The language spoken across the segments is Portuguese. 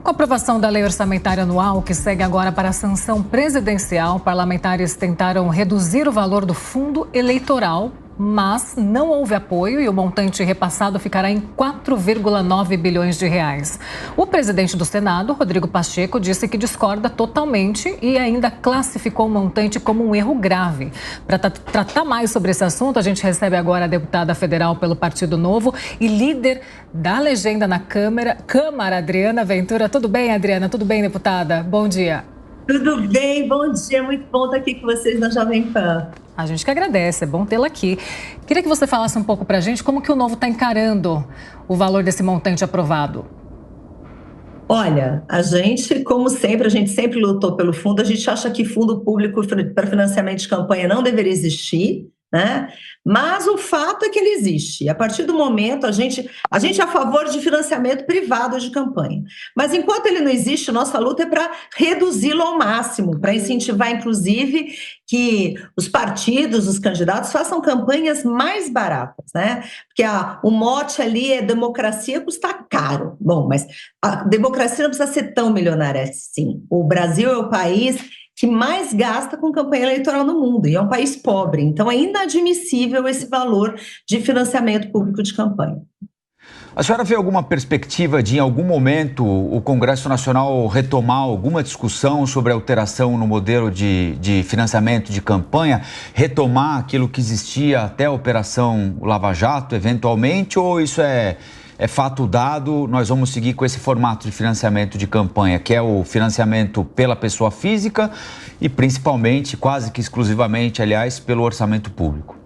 Com a aprovação da lei orçamentária anual, que segue agora para a sanção presidencial, parlamentares tentaram reduzir o valor do fundo eleitoral, mas não houve apoio e o montante repassado ficará em 4,9 bilhões de reais. O presidente do Senado, Rodrigo Pacheco, disse que discorda totalmente e ainda classificou o montante como um erro grave. Para tratar mais sobre esse assunto, a gente recebe agora a deputada federal pelo Partido Novo e líder da legenda na Câmara, Adriana Ventura. Tudo bem, Adriana? Tudo bem, deputada? Bom dia. Tudo bem, bom dia, muito bom estar aqui com vocês na Jovem Pan. A gente que agradece, é bom tê-la aqui. Queria que você falasse um pouco para a gente como que o Novo está encarando o valor desse montante aprovado. Olha, a gente, como sempre, a gente sempre lutou pelo fundo, a gente acha que fundo público para financiamento de campanha não deveria existir, né? Mas o fato é que ele existe. A partir do momento, a gente é a favor de financiamento privado de campanha. Mas enquanto ele não existe, nossa luta é para reduzi-lo ao máximo, para incentivar, inclusive, que os partidos, os candidatos façam campanhas mais baratas, né? Porque o mote ali é democracia custa caro. Bom, mas a democracia não precisa ser tão milionária assim. O Brasil é o país que mais gasta com campanha eleitoral no mundo, e é um país pobre, então é inadmissível esse valor de financiamento público de campanha. A senhora vê alguma perspectiva de, em algum momento, o Congresso Nacional retomar alguma discussão sobre alteração no modelo de financiamento de campanha, retomar aquilo que existia até a Operação Lava Jato, eventualmente, ou isso é fato dado, nós vamos seguir com esse formato de financiamento de campanha, que é o financiamento pela pessoa física e principalmente, quase que exclusivamente, aliás, pelo orçamento público?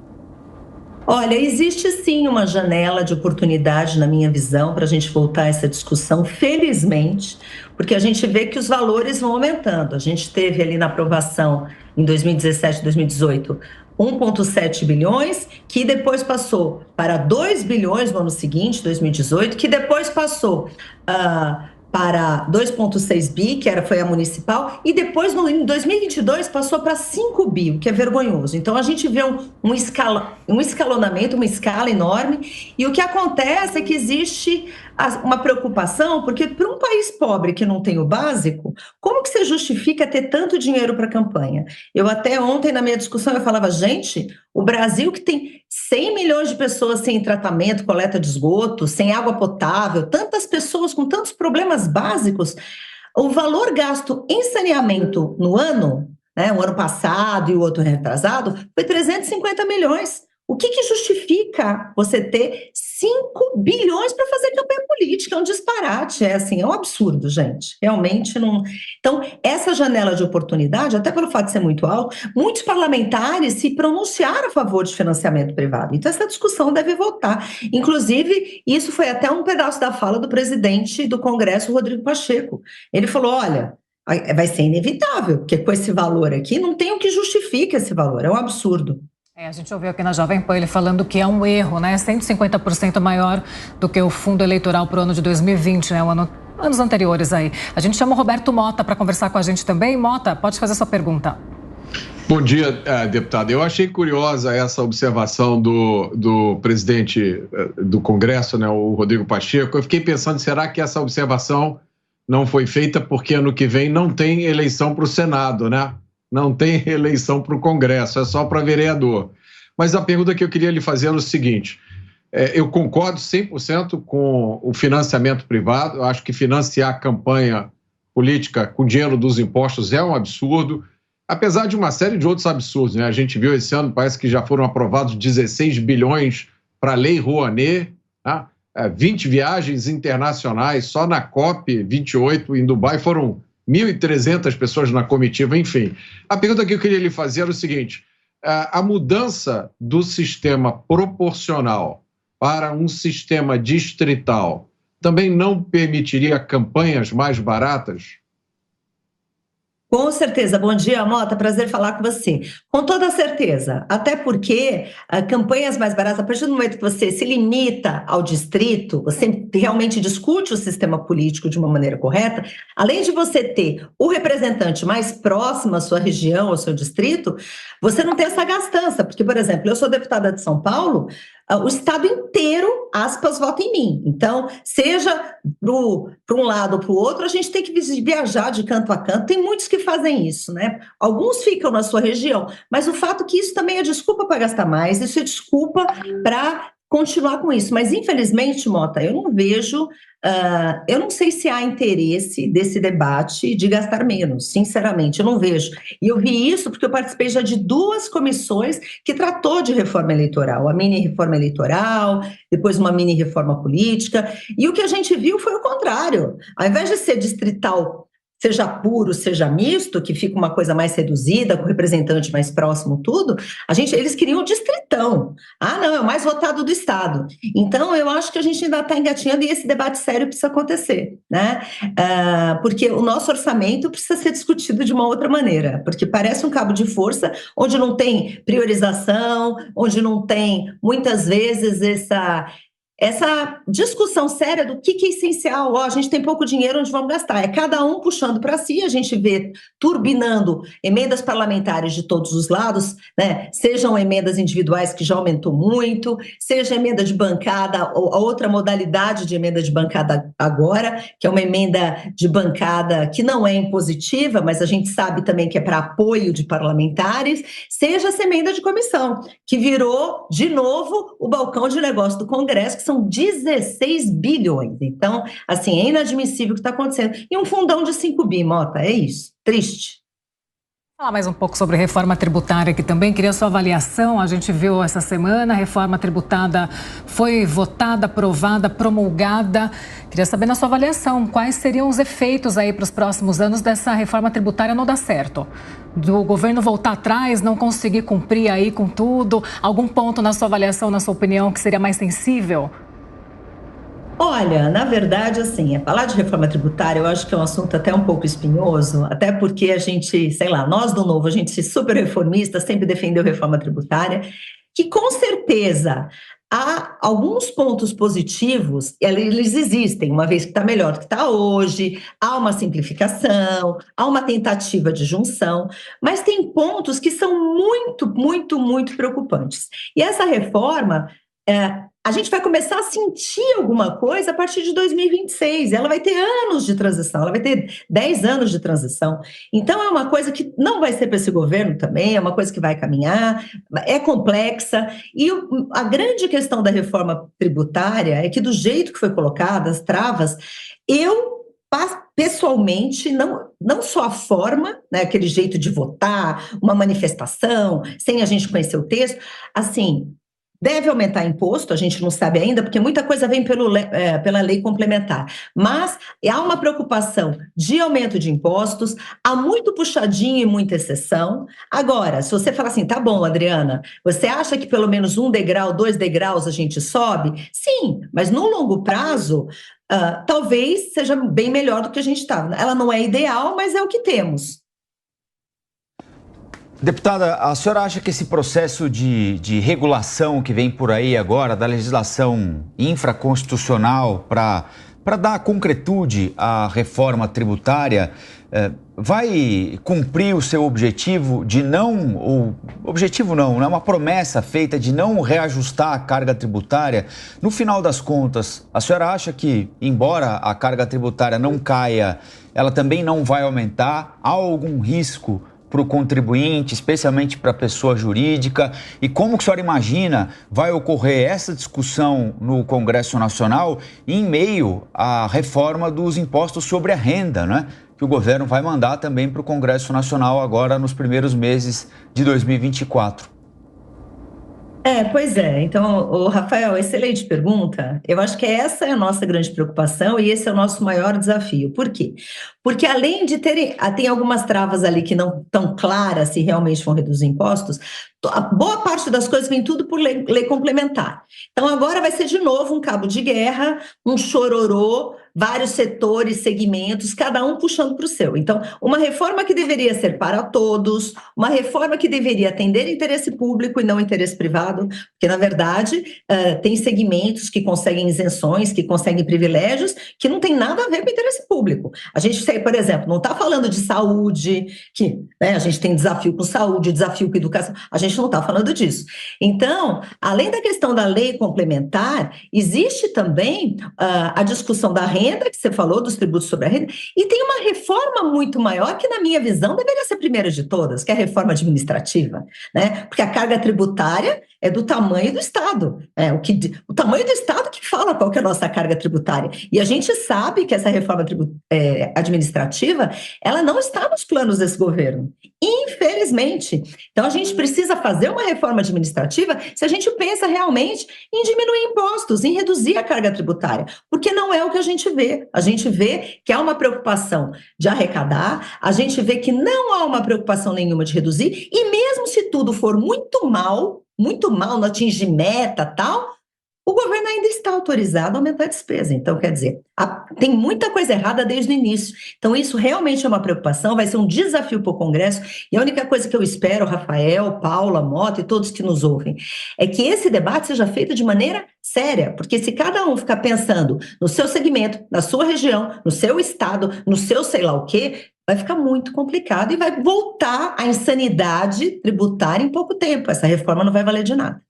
Olha, existe sim uma janela de oportunidade, na minha visão, para a gente voltar a essa discussão, felizmente, porque a gente vê que os valores vão aumentando. A gente teve ali na aprovação em 2017, 2018, 1,7 bilhões, que depois passou para 2 bilhões no ano seguinte, 2018, que depois passou para 2,6 bi, foi a municipal, e depois, em 2022, passou para 5 bi, o que é vergonhoso. Então, a gente vê um escalonamento, uma escala enorme, e o que acontece é que existe uma preocupação, porque para um país pobre que não tem o básico, como que você justifica ter tanto dinheiro para a campanha? Eu até ontem, na minha discussão, eu falava, gente, o Brasil que tem 100 milhões de pessoas sem tratamento, coleta de esgoto, sem água potável, tantas pessoas com tantos problemas básicos, o valor gasto em saneamento no ano, né, o ano passado e o outro retrasado, foi 350 milhões. O que justifica você ter 5 bilhões para fazer campanha política? É um disparate, é um absurdo, gente. Realmente não. Então, essa janela de oportunidade, até pelo fato de ser muito alto, muitos parlamentares se pronunciaram a favor de financiamento privado. Então, essa discussão deve voltar. Inclusive, isso foi até um pedaço da fala do presidente do Congresso, Rodrigo Pacheco. Ele falou, olha, vai ser inevitável, porque com esse valor aqui, não tem o que justifique esse valor, é um absurdo. A gente ouviu aqui na Jovem Pan ele falando que é um erro, né? 150% maior do que o fundo eleitoral para o ano de 2020, né? Anos anteriores aí. A gente chama o Roberto Mota para conversar com a gente também. Mota, pode fazer sua pergunta. Bom dia, deputada. Eu achei curiosa essa observação do presidente do Congresso, né, o Rodrigo Pacheco. Eu fiquei pensando, será que essa observação não foi feita porque ano que vem não tem eleição para o Senado, né? Não tem eleição para o Congresso, é só para vereador. Mas a pergunta que eu queria lhe fazer é o seguinte, eu concordo 100% com o financiamento privado, eu acho que financiar a campanha política com dinheiro dos impostos é um absurdo, apesar de uma série de outros absurdos, né? A gente viu esse ano, parece que já foram aprovados 16 bilhões para a Lei Rouanet, né? 20 viagens internacionais, só na COP28 em Dubai foram 1.300 pessoas na comitiva, enfim. A pergunta que eu queria lhe fazer era o seguinte, a mudança do sistema proporcional para um sistema distrital também não permitiria campanhas mais baratas? Com certeza. Bom dia, Mota. Prazer falar com você. Com toda certeza. Até porque campanhas mais baratas, a partir do momento que você se limita ao distrito, você realmente discute o sistema político de uma maneira correta, além de você ter o representante mais próximo à sua região, ao seu distrito, você não tem essa gastança. Porque, por exemplo, eu sou deputada de São Paulo, o Estado inteiro, aspas, vota em mim. Então, seja para um lado ou para o outro, a gente tem que viajar de canto a canto. Tem muitos que fazem isso, né? Alguns ficam na sua região, mas o fato é que isso também é desculpa para gastar mais, isso é desculpa para continuar com isso. Mas, infelizmente, Mota, eu não vejo, eu não sei se há interesse desse debate de gastar menos, sinceramente, eu não vejo. E eu vi isso porque eu participei já de 2 comissões que tratou de reforma eleitoral, a mini reforma eleitoral, depois uma mini reforma política, e o que a gente viu foi o contrário. Ao invés de ser distrital, seja puro, seja misto, que fica uma coisa mais reduzida, com o representante mais próximo, tudo, eles queriam o distritão. Ah, não, é o mais votado do Estado. Então, eu acho que a gente ainda está engatinhando e esse debate sério precisa acontecer, né? Porque o nosso orçamento precisa ser discutido de uma outra maneira, porque parece um cabo de força, onde não tem priorização, onde não tem, muitas vezes, essa discussão séria do que é essencial. A gente tem pouco dinheiro, onde vamos gastar? É cada um puxando para si, a gente vê turbinando emendas parlamentares de todos os lados, né? Sejam emendas individuais, que já aumentou muito, seja emenda de bancada, ou a outra modalidade de emenda de bancada agora, que é uma emenda de bancada que não é impositiva, mas a gente sabe também que é para apoio de parlamentares, seja essa emenda de comissão, que virou, de novo, o balcão de negócio do Congresso, que são 16 bilhões. Então, assim, é inadmissível o que está acontecendo. E um fundão de 5 bi, Mota, é isso. Triste. Falar mais um pouco sobre reforma tributária aqui também. Queria sua avaliação. A gente viu essa semana, a reforma tributária foi votada, aprovada, promulgada. Queria saber na sua avaliação, quais seriam os efeitos aí para os próximos anos dessa reforma tributária não dar certo? Do governo voltar atrás, não conseguir cumprir aí com tudo? Algum ponto na sua avaliação, na sua opinião, que seria mais sensível? Olha, na verdade, assim, falar de reforma tributária eu acho que é um assunto até um pouco espinhoso, até porque a gente, sei lá, nós do Novo, a gente super reformista, sempre defendeu reforma tributária, que com certeza há alguns pontos positivos, eles existem, uma vez que está melhor do que está hoje, há uma simplificação, há uma tentativa de junção, mas tem pontos que são muito, muito, muito preocupantes. E essa reforma, a gente vai começar a sentir alguma coisa a partir de 2026. Ela vai ter anos de transição, ela vai ter 10 anos de transição. Então, é uma coisa que não vai ser para esse governo também, é uma coisa que vai caminhar, é complexa. E a grande questão da reforma tributária é que, do jeito que foi colocada, as travas, eu pessoalmente, não só a forma, né, aquele jeito de votar, uma manifestação, sem a gente conhecer o texto, assim, deve aumentar imposto, a gente não sabe ainda, porque muita coisa vem pela lei complementar. Mas há uma preocupação de aumento de impostos, há muito puxadinho e muita exceção. Agora, se você falar assim, tá bom, Adriana, você acha que pelo menos 1 degrau, 2 degraus a gente sobe? Sim, mas no longo prazo, talvez seja bem melhor do que a gente estava. Ela não é ideal, mas é o que temos. Deputada, a senhora acha que esse processo de regulação que vem por aí agora, da legislação infraconstitucional para dar concretude à reforma tributária, vai cumprir o seu objetivo de objetivo não, é uma promessa feita de não reajustar a carga tributária? No final das contas, a senhora acha que, embora a carga tributária não caia, ela também não vai aumentar? Há algum risco para o contribuinte, especialmente para a pessoa jurídica? E como que a senhora imagina vai ocorrer essa discussão no Congresso Nacional em meio à reforma dos impostos sobre a renda, né? Que o governo vai mandar também para o Congresso Nacional agora nos primeiros meses de 2024. Pois é. Então, Rafael, excelente pergunta. Eu acho que essa é a nossa grande preocupação e esse é o nosso maior desafio. Por quê? Porque além de tem algumas travas ali que não estão claras se realmente vão reduzir impostos, a boa parte das coisas vem tudo por lei complementar. Então, agora vai ser de novo um cabo de guerra, um chororô, vários setores, segmentos, cada um puxando para o seu. Então, uma reforma que deveria ser para todos, uma reforma que deveria atender interesse público e não interesse privado, porque, na verdade, tem segmentos que conseguem isenções, que conseguem privilégios, que não tem nada a ver com interesse público. A gente, por exemplo, não está falando de saúde, que, né, a gente tem desafio com saúde, desafio com educação, a gente gente não está falando disso. Então, além da questão da lei complementar, existe também a discussão da renda, que você falou, dos tributos sobre a renda, e tem uma reforma muito maior que, na minha visão, deveria ser a primeira de todas, que é a reforma administrativa, né? Porque a carga tributária é do tamanho do Estado, o tamanho do Estado que fala qual que é a nossa carga tributária. E a gente sabe que essa reforma administrativa, ela não está nos planos desse governo, infelizmente. Então, a gente precisa fazer uma reforma administrativa se a gente pensa realmente em diminuir impostos, em reduzir a carga tributária, porque não é o que a gente vê. A gente vê que há uma preocupação de arrecadar, a gente vê que não há uma preocupação nenhuma de reduzir, e mesmo se tudo for muito mal, não atingir meta, tal, o governo ainda está autorizado a aumentar a despesa. Então, quer dizer, tem muita coisa errada desde o início. Então, isso realmente é uma preocupação, vai ser um desafio para o Congresso, e a única coisa que eu espero, Rafael, Paula, Mota e todos que nos ouvem, é que esse debate seja feito de maneira séria, porque se cada um ficar pensando no seu segmento, na sua região, no seu estado, no seu sei lá o quê, vai ficar muito complicado e vai voltar à insanidade tributária em pouco tempo. Essa reforma não vai valer de nada.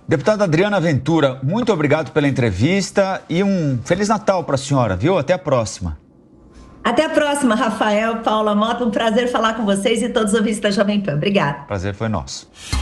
Deputada Adriana Ventura, muito obrigado pela entrevista e um Feliz Natal para a senhora, viu? Até a próxima. Até a próxima, Rafael, Paula, Mota. Um prazer falar com vocês e todos os ouvintes da Jovem Pan. Obrigada. Prazer foi nosso.